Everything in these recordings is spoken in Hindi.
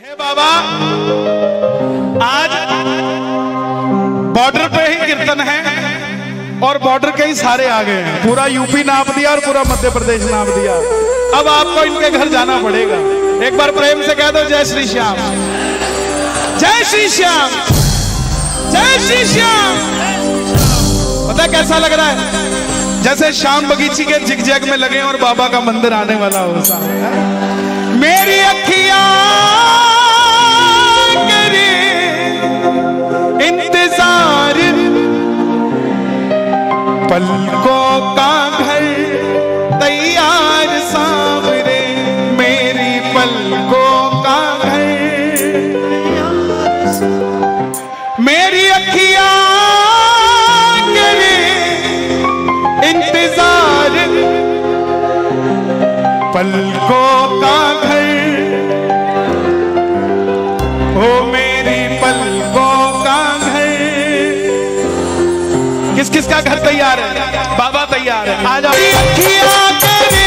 हे बाबा, आज बॉर्डर पे ही कीर्तन है और बॉर्डर के ही सारे आ गए हैं। पूरा यूपी नाप दिया और पूरा मध्य प्रदेश नाप दिया। अब आपको इनके घर जाना पड़ेगा। एक बार प्रेम से कह दो जय श्री श्याम, जय श्री श्याम, जय श्री श्याम। पता है कैसा लग रहा है? जैसे श्याम बगीची के जिगजैग में लगे और बाबा का मंदिर आने वाला हो। मेरी अखियां करे इंतजार, पलकों का घर तैयार सामने, मेरी पलकों का घर। मेरी अखियां करे इंतजार, पलकों का घर हो, मेरी पलकों का घर। किस किस का घर तैयार है? बाबा तैयार है। आ जाओ। अखियां करे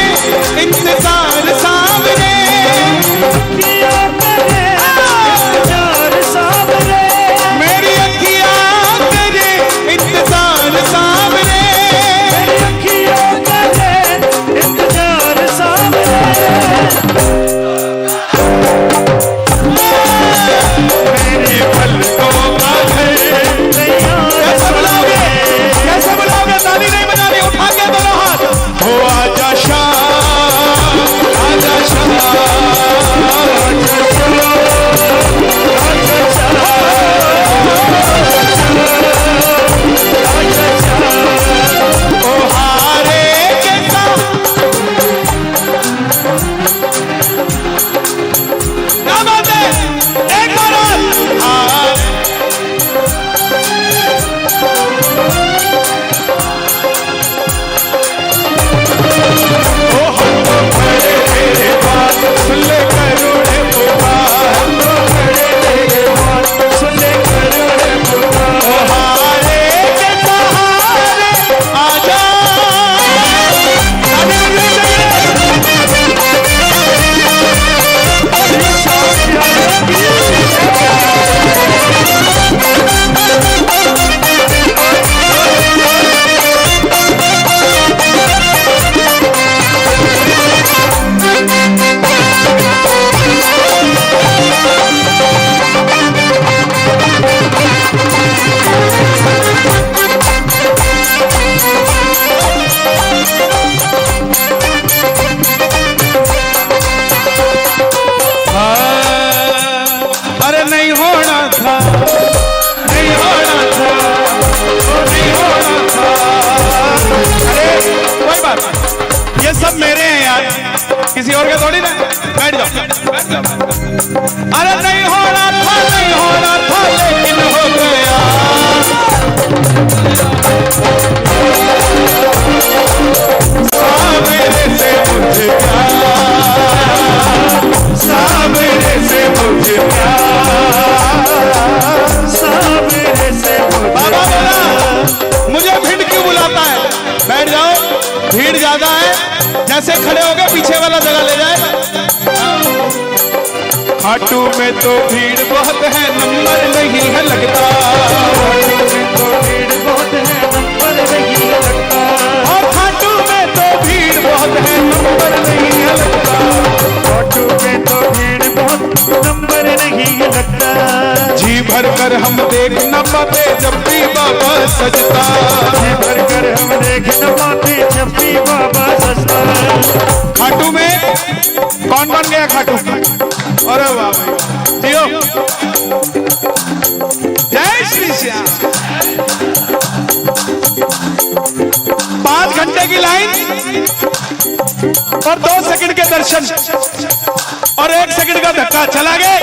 इंतजार सामने, अखियां करे इंतजार सामने, मेरी अखियां करे इंतजार सामने, मेरी अखियां करे इंतजार सामने। मेरी पलकों का घर कैसे बुलाओगे? कैसे बुलाओगे? ताली नहीं बजानी, उठा के दोनों हाथ। हो आजा शाम, आजा शाम, ओ हारे के साथ क्या बात है? एक बार और ओ हम तो खड़े तेरे पास, सुन ले करोड़े पुकार, हम तो खड़े तेरे पास, सुन ले करोड़े पुकार। ओ हारे के सहारे आजा, अरे नहीं होना था, नहीं होना था, नहीं होना था। अरे कोई बात नहीं, ये सब मेरे हैं यार, किसी और के थोड़ी ना। बैठ जाओ, बैठ जाओ। अरे नहीं होना था, नहीं होना था, लेकिन हो गया। सामने से मुझे प्यार, सामने से मुझे प्यार, सामने से बाबा बोला मुझे भीड़ क्यों बुलाता है? बैठ जाओ, भीड़ ज्यादा है। जैसे खड़े हो गए पीछे वाला जगह ले जाए। खाटू में तो भीड़ बहुत है, नंबर नहीं है लगता। खाटू में तो भीड़ बहुत है, नंबर नहीं है लगता। और खाटू में तो भीड़ बहुत है, नंबर नहीं है लगता। खाटू में तो भीड़ बहुत, नंबर नहीं है लगता। जी भर कर हम देख न पाते जब भी बाबा सजता, जी भर कर हम देख न पाते जब भी बाबा सजता। खाटू में कौन कौन गया खाटू? अरे वाह जियो, जय श्री श्याम। 5 घंटे की लाइन और 2 सेकंड के दर्शन और 1 सेकंड का धक्का। चला गए,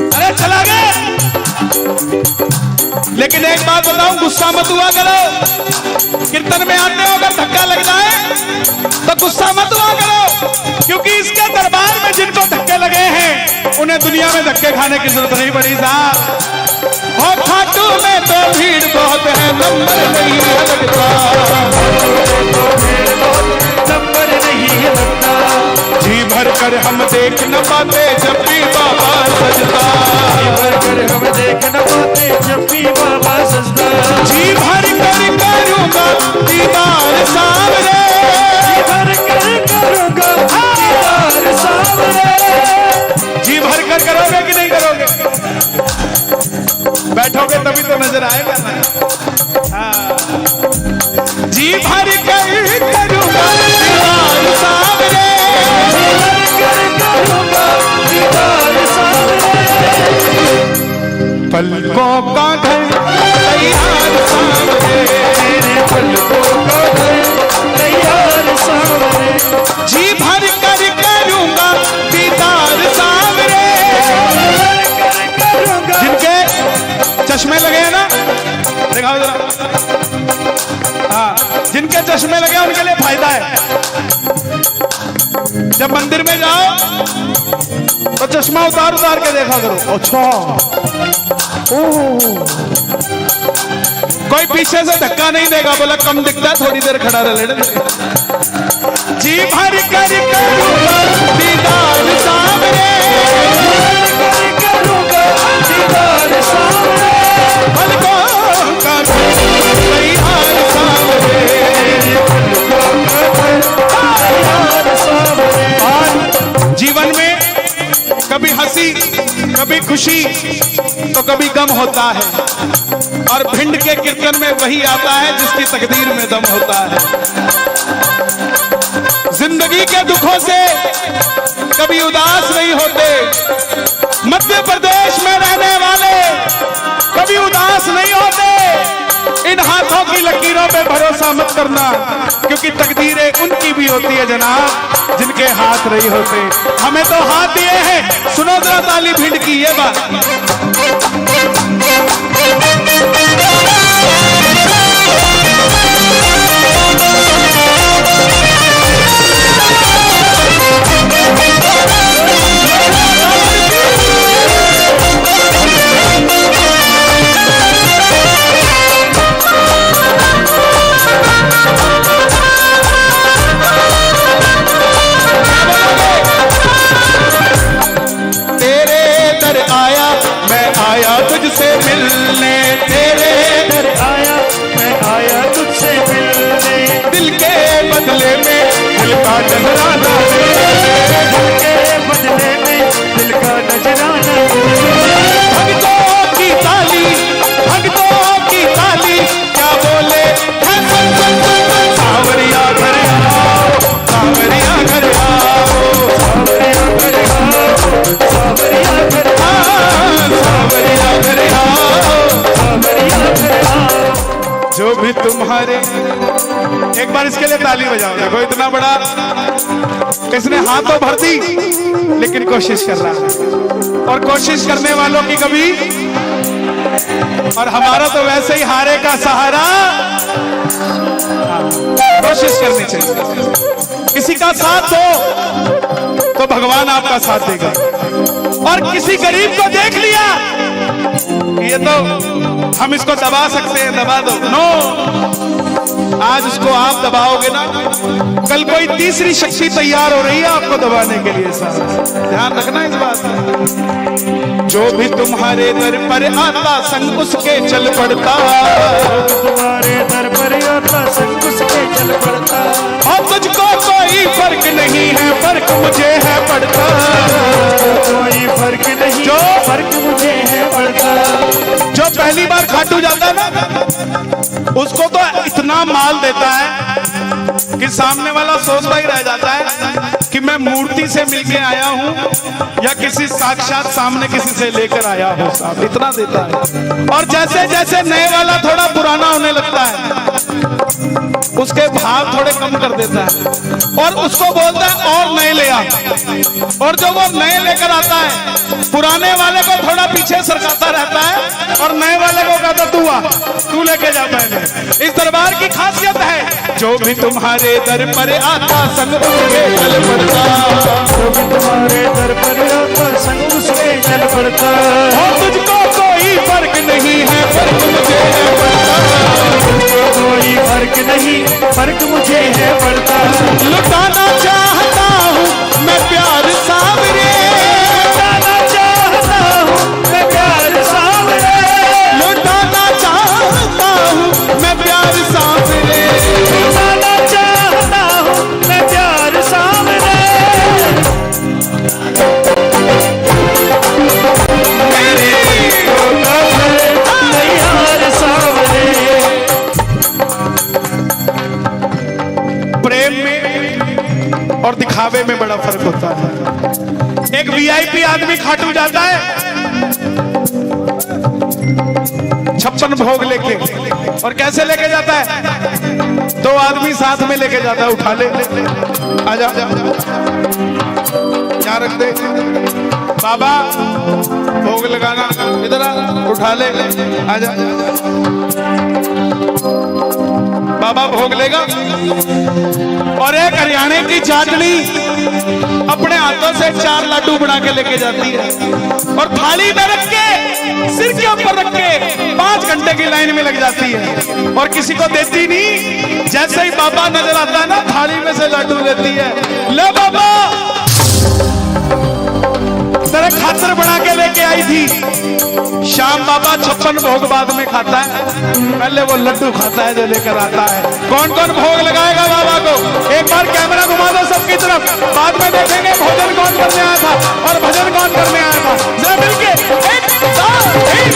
अरे चला गए। लेकिन एक बात बताऊं, गुस्सा मत हुआ करो। कीर्तन में आते हो, अगर धक्का लग जाए तो गुस्सा मत हुआ करो, क्योंकि इसके दरबार में जिनको धक्के लगे हैं उन्हें दुनिया में धक्के खाने की जरूरत नहीं पड़ी साहब। और खाटू में तो भीड़ बहुत है, नंबर नहीं है लगता। नंबर नहीं है लगता। जी भर कर हम देख न पाते जब भी बाबा सजदा, जी भर कर हम देख न पाते जब भी बाबा सजदा, जी भर कर करूंगा दीदार सावरे, जी भर कर करूंगा दीदार सावरे। जी भर कर करोगे कि नहीं करोगे? बैठोगे तभी तो नजर आएगा ना। हाँ। जी भर कर करूंगा दीदार सावरे, जी भर कर करूंगा दीदार सावरे। पलकों का घर तैयार सावरे, तेरे पलकों का घर तैयार सावरे, जी भर कर करूंगा दीदार सावरे। जिनके चश्मे लगे हैं ना, दिखाओ जरा। हाँ, जिनके चश्मे लगे हैं उनके लिए फायदा है। जब मंदिर में जाओ तो चश्मा उतार उतार के देखा करो। अच्छा, कोई पीछे से धक्का नहीं देगा, बोला कम दिखता है, थोड़ी देर खड़ा रह लेना। जी भर कर करूंगा दीदार सावरे, करूंगा दीदार सावरे। पलकों का घर तैयार सावरे, तैयार सावरे। और जीवन में कभी हंसी कभी खुशी तो कभी गम होता है, और भिंड के कीर्तन में वही आता है जिसकी तकदीर में दम होता है। जिंदगी के दुखों से कभी उदास नहीं होते, मध्य प्रदेश में रहने वाले कभी उदास नहीं होते। इन हाथों की लकीरों पे भरोसा मत करना, क्योंकि तकदीरें उनकी भी होती है जनाब जिनके हाथ नहीं होते। हमें तो हाथ दिए हैं। सुनो जरा ताली भिंड की ये बात। तेरे दर आया मैं आया तुझसे मिलने, तेरे दर आया मैं आया तुझसे मिलने, दिल के बदले में दिल का नजराना दे, दिल के बदले में दिल का नजराना दे। भक्तों की ताली, भक्तों की ताली क्या बोले है, सुन सुन सुन सुन। सावरिया घर आओ, सावरिया घर आओ, सावरिया घर आओ, सावरिया घर आओ, सावरिया घर आओ, सावरिया घर आओ। जो भी तुम्हारे, एक बार इसके लिए ताली बजाओ। देखो इतना बड़ा इसने हाथ तो भर दी लेकिन कोशिश कर रहा है, और कोशिश करने वालों की कभी, और हमारा तो वैसे ही हारे का सहारा। कोशिश करनी चाहिए, किसी का साथ दो तो भगवान आपका साथ देगा। और किसी गरीब को देख लिया ये तो हम इसको दबा सकते हैं, दबा दो, नो। आज उसको आप दबाओगे ना, कल कोई तीसरी शक्ति तैयार हो रही है आपको दबाने के लिए। साहब ध्यान रखना इस बात का। जो भी तुम्हारे दर पर आता संग उसके चल पड़ता, तुम्हारे दर पर आता संग उसके चल पड़ता, और तुझको कोई फर्क नहीं है, फर्क मुझे है पड़ता। कोई फर्क नहीं, जो फर्क मुझे है पड़ता। जो पहली बार खाटू जाता है ना, उसको तो इतना माल देता है कि सामने वाला सोचता ही रह जाता है कि मैं मूर्ति से मिलके आया हूं या किसी साक्षात सामने किसी से लेकर आया हूं। साहब इतना देता है, और जैसे जैसे नए वाला थोड़ा पुराना होने लगता है उसके भाव थोड़े कम कर देता है, और उसको बोलता है और नए ले आ। और जो वो नए लेकर आता है पुराने वाले को थोड़ा पीछे सरकाता रहता है, और नए वाले को कहता तू आ, तू लेके जा पहले। इस दरबार की खासियत है, जो भी तुम्हारे दर पर आता संग उसके चल पड़ता, जो भी तुम्हारे दर पर आता संग उसके चल पड़ता। और तुझको कोई फर्क नहीं है, फर्क मुझे है पड़ता। कोई फर्क नहीं, फर्क मुझे है पड़ता। लुटाना चाहता हूँ मैं प्यार एक वीआईपी आदमी खाटू जाता है 56 भोग लेके, और कैसे लेके जाता है? 2 आदमी साथ में लेके जाता है, उठा ले, आजा क्या रख दे बाबा, भोग लगाना, इधर आ, उठा ले, आजा बाबा भोग लेगा। और एक हरियाणे की चाटनी अपने हाथों से 4 लड्डू बना के लेके जाती है, और थाली में रख के, सिर के ऊपर रख के 5 घंटे की लाइन में लग जाती है, और किसी को देती नहीं। जैसे ही बाबा नजर आता है ना, थाली में से लड्डू देती है, ले बाबा तेरे खातर बना के लेके आई थी। शाम बाबा 56 भोग बाद में खाता है, पहले वो लड्डू खाता है जो लेकर आता है। कौन कौन भोग लगाएगा बाबा को? एक बार कैमरा घुमा दो सबकी तरफ, बाद में देखेंगे भोजन कौन करने आया था और भजन कौन करने आया था। जरा मिलके 1 2 3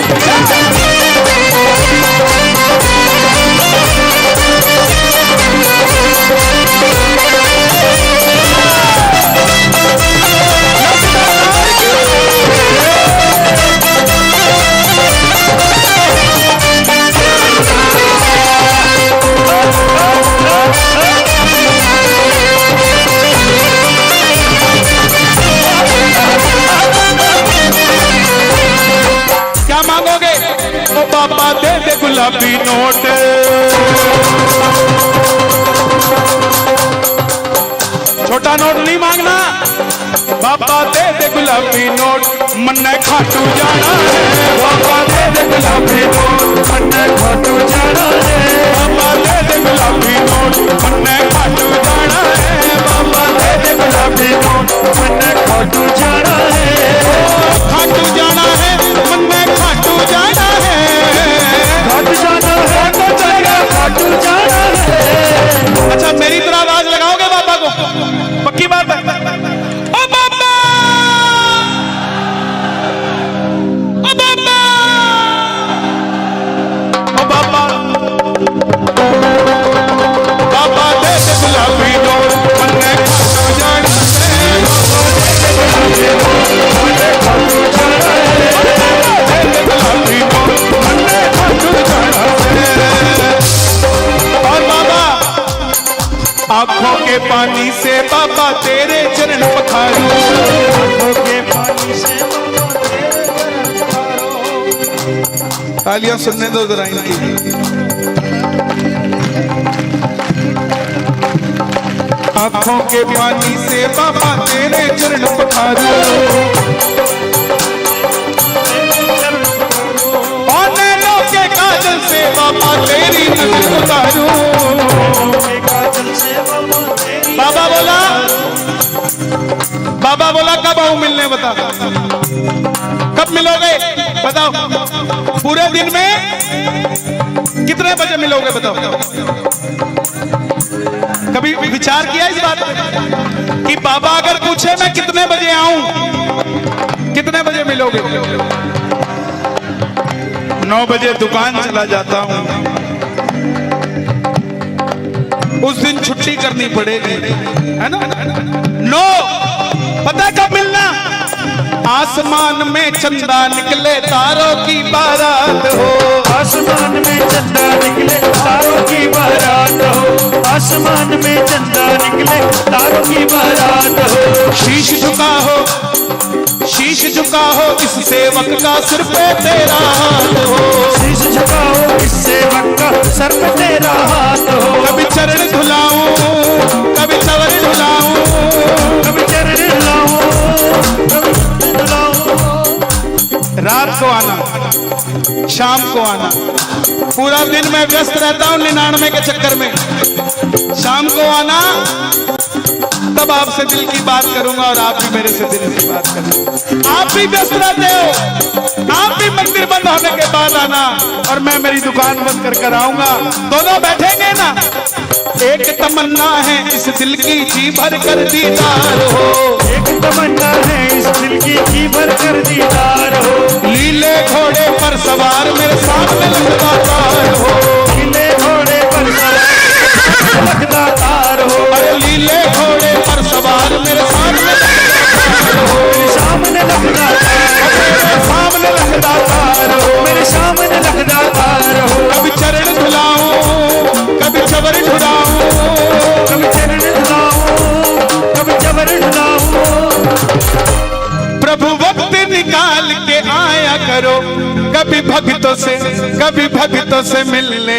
क्या मांगोगे? ओ बाबा दे दे गुलाबी नोट, छोटा नोट नहीं मांगना, बाबा दे दे गुलाबी नोट, मन्ने खाटू जाना है, बाबा दे दे गुलाबी नोट, मन्ने खाटू जाना है, बाबा दे दे गुलाबी नोट, मन्ने खाटू जाना है, बाबा दे दे गुलाबी नोट, मन्ने खाटू जाना है, खाटू जाना है, मन्ने खाटू जाना है, खाटू जाना है, तो चलेगा खाटू जाना है। अच्छा मेरी तरह आवाज लगाओगे बाबा को? पक्की बात है? ओ बाबा, ओ बाबा, ओ बाबा, बाबा दे दे गुलाबी नोट, मन्ने खाटू जाना है, मन्ने खाटू जाना है, दे दे गुलाबी नोट, मन्ने खाटू जाना है। और बाबा आंखों के पानी से बाबा तेरे चरण पखारूं, आंखों के पानी से बाबा तेरे चरण पखारूं। तालियां सुनने दो जरा इनकी। आंखों के पानी से बाबा तेरे चरण पखारूं, और नैनों के काजल से बाबा तेरी नजर उतारूं। बाबा बोला, बाबा बोला कब आऊं मिलने? बता कब मिलोगे? बताओ पूरे दिन में कितने बजे मिलोगे? बताओ। कभी विचार किया इस बात पे कि बाबा अगर पूछे मैं कितने बजे आऊं, कितने बजे मिलोगे? 9 बजे दुकान चला जाता हूं, उस दिन छुट्टी करनी पड़ेगी, है ना? 9 पता कब मिलना? आसमान में चंदा निकले तारों की बारात हो, आसमान में चंदा निकले तारों की बारात हो, आसमान में चंदा निकले तारों की बारात हो। शीश झुका हो, शीश झुका हो इस सेवक का सिर पे तेरा हाथ हो, शीश झुकाओ इस सेवक का सर पे तेरा हाथ हो। कभी चरण धुलाऊं, कभी चवर धुलाऊं, कभी चरण धुलाऊं, कभी धुलाऊं। रात को आना, शाम को आना, पूरा दिन मैं व्यस्त रहता हूं 99 के चक्कर में। शाम को आना, तब आपसे दिल की बात करूंगा और आप भी मेरे से दिल की बात करेंगे। आप भी व्यस्त रहते हो, आप भी मंदिर बंद होने के बाद आना और मैं मेरी दुकान बंद कर कर आऊंगा, दोनों बैठेंगे ना। एक तमन्ना है इस दिल की जी भर कर दीदार हो, एक तमन्ना है इस दिल की जी भर कर दीदार हो। लीले घोड़े पर सवार मेरे सामने लगदातार हो, लीले घोड़े पर सवार लगदातार हो, अरे लीले घोड़े पर सवार मेरे सामने लगदातार प्रभु वक्त निकाल के आया करो, कभी भक्तों से मिलने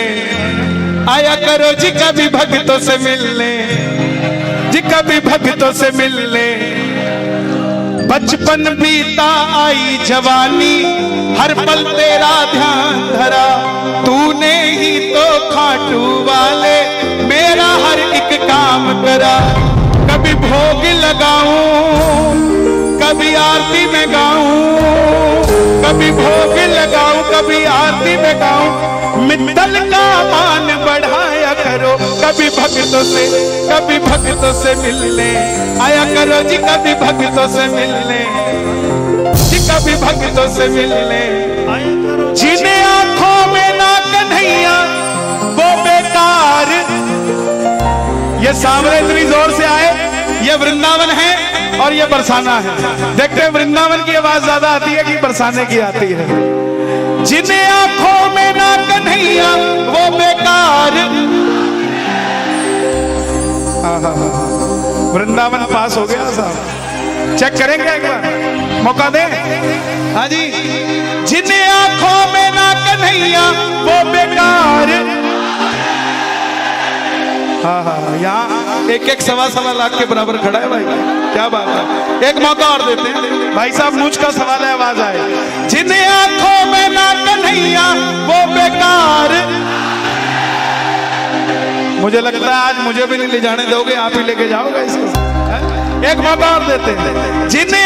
आया करो जी, कभी भक्तों से मिलने जी, कभी भक्तों से मिलने। बचपन बीता आई जवानी, हर पल तेरा ध्यान धरा, तूने ही तो खाटू वाले मेरा हर एक काम करा। कभी भोग लगाऊं, कभी आरती में गाऊं, कभी भोग लगाऊं, कभी आरती में गाऊं। मित्तल का मान बढ़ाया करो, कभी भक्तों से मिलने आया करो जी, कभी भक्तों से मिलने जी, कभी भक्तों से मिलने। जिन्हें आंखों में ना कन्हैया वो बेकार, ये सामने इतनी जोर से आए, ये वृंदावन है और ये बरसाना है। देखते हैं वृंदावन की आवाज ज्यादा आती है कि बरसाने की आती है। जिन्हें आंखों में ना कन्हैया वो बेकार। वृंदावन पास हो गया साहब, चेक करेंगे एक बार, मौका दे। हाँ जी, जिन्हें आंखों में ना कन्हैया वो बेकार। हाँ, यहाँ एक सवा लाख के बराबर खड़ा है भाई, क्या बात है। एक मौका और देते हैं भाई साहब, मुझ का सवाल है, आवाज आए। जिन्हें आंखों में ना कन्हैया वो बेकार। मुझे लगता है आज मुझे भी नहीं ले जाने दोगे, आप ही लेके जाओगे इसको। एक मौका और देते हैं। जिन्हें